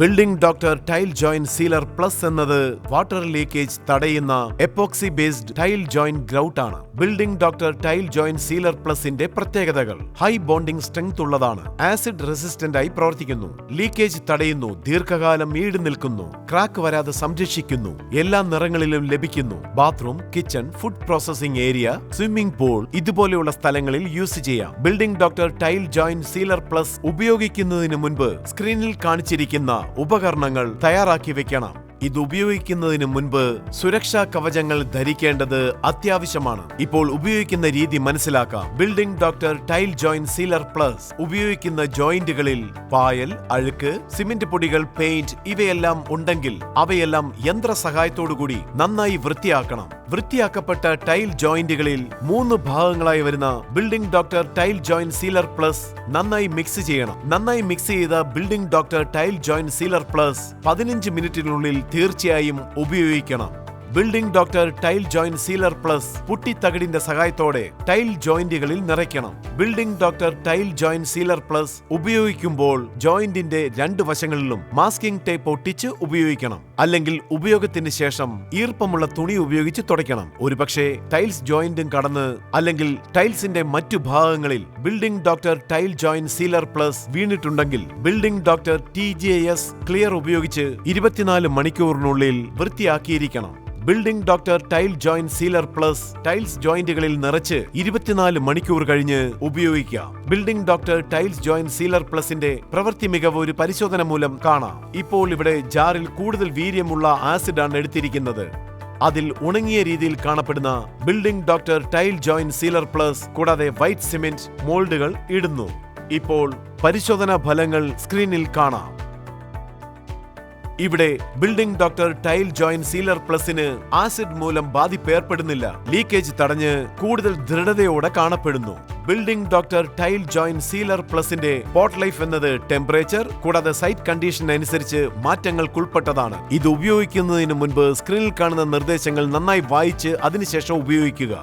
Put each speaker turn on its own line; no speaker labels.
Building doctor tile joint sealer plus എന്നത് water leakage തടയുന്ന epoxy based tile joint grout ആണ്. Building doctor tile joint sealer പ്ലസിന്റെ പ്രത്യേകതകൾ: high bonding strength ഉള്ളതാണ്, acid resistant ആയി പ്രവർത്തിക്കുന്നു, ലീക്കേജ് തടയുന്നു, ദീർഘകാലം ഈട് നിൽക്കുന്നു, ക്രാക്ക് വരാതെ സംരക്ഷിക്കുന്നു, എല്ലാ നിറങ്ങളിലും ലഭിക്കുന്നു, bathroom, kitchen, food processing area, swimming pool ഇതുപോലെയുള്ള സ്ഥലങ്ങളിൽ യൂസ് ചെയ്യാം. Building doctor tile joint sealer plus ഉപയോഗിക്കുന്നതിന് മുൻപ് സ്ക്രീനിൽ കാണിച്ചിരിക്കുന്ന ഉപകരണങ്ങൾ തയ്യാറാക്കി വെക്കണം. ഇത് ഉപയോഗിക്കുന്നതിന് മുൻപ് സുരക്ഷാ കവചങ്ങൾ ധരിക്കേണ്ടത് അത്യാവശ്യമാണ്. ഇപ്പോൾ ഉപയോഗിക്കുന്ന രീതി മനസ്സിലാക്കാം. Building doctor tile joint sealer plus ഉപയോഗിക്കുന്ന ജോയിന്റുകളിൽ പായൽ, അഴുക്ക്, സിമന്റ് പൊടികൾ, പെയിന്റ് ഇവയെല്ലാം ഉണ്ടെങ്കിൽ അവയെല്ലാം യന്ത്ര സഹായത്തോടുകൂടി നന്നായി വൃത്തിയാക്കണം. വൃത്തിയാക്കപ്പെട്ട ടൈൽ ജോയിന്റുകളിൽ 3 ഭാഗങ്ങളായി വരുന്ന building doctor tile joint sealer plus നന്നായി മിക്സ് ചെയ്യണം. നന്നായി മിക്സ് ചെയ്ത building doctor tile joint sealer plus 15 മിനിറ്റിനുള്ളിൽ തീർച്ചയായും ഉപയോഗിക്കണം. Building doctor tile joint sealer plus പുട്ടിത്തകിടിന്റെ സഹായത്തോടെ ടൈൽ ജോയിന്റുകളിൽ നിറയ്ക്കണം. Building doctor tile joint sealer plus ഉപയോഗിക്കുമ്പോൾ ജോയിന്റിന്റെ 2 വശങ്ങളിലും മാസ്കിംഗ് ടേപ്പ് ഒട്ടിച്ച് ഉപയോഗിക്കണം. അല്ലെങ്കിൽ ഉപയോഗത്തിന് ശേഷം ഈർപ്പമുള്ള തുണി ഉപയോഗിച്ച് തുടയ്ക്കണം. ഒരുപക്ഷെ ടൈൽസ് ജോയിന്റും കടന്ന് അല്ലെങ്കിൽ ടൈൽസിന്റെ മറ്റു ഭാഗങ്ങളിൽ building doctor tile joint sealer plus വീണിട്ടുണ്ടെങ്കിൽ ബിൽഡിംഗ് ഡോക്ടർ TJS ക്ലിയർ ഉപയോഗിച്ച് 24 മണിക്കൂറിനുള്ളിൽ വൃത്തിയാക്കിയിരിക്കണം. Building doctor tile joint sealer plus tiles ജോയിന്റുകളിൽ നിറച്ച് 24 മണിക്കൂർ കഴിഞ്ഞ് ഉപയോഗിക്കാം. Building doctor tiles joint sealer പ്ലസിന്റെ പ്രവൃത്തി മികവ് ഒരു പരിശോധന മൂലം കാണാം. ഇപ്പോൾ ഇവിടെ ജാറിൽ കൂടുതൽ വീര്യമുള്ള ആസിഡാണ് എടുത്തിരിക്കുന്നത്. അതിൽ ഉണങ്ങിയ രീതിയിൽ കാണപ്പെടുന്ന building doctor tile joint sealer plus കൂടാതെ വൈറ്റ് സിമെന്റ് മോൾഡുകൾ ഇടുന്നു. ഇപ്പോൾ പരിശോധനാ ഫലങ്ങൾ സ്ക്രീനിൽ കാണാം. ഇവിടെ building doctor tile joint sealer പ്ലസിന് ആസിഡ് മൂലം ബാധിപ്പ് ഏർപ്പെടുന്നില്ല. ലീക്കേജ് തടഞ്ഞ് കൂടുതൽ ദൃഢതയോടെ കാണപ്പെടുന്നു. Building doctor tile joint sealer പ്ലസിന്റെ പോട്ട് ലൈഫ് എന്നത് ടെമ്പറേച്ചർ കൂടാതെ സൈറ്റ് കണ്ടീഷൻ അനുസരിച്ച് മാറ്റങ്ങൾക്കുൾപ്പെട്ടതാണ്. ഇത് ഉപയോഗിക്കുന്നതിന് മുൻപ് സ്ക്രീനിൽ കാണുന്ന നിർദ്ദേശങ്ങൾ നന്നായി വായിച്ച് അതിനുശേഷം ഉപയോഗിക്കുക.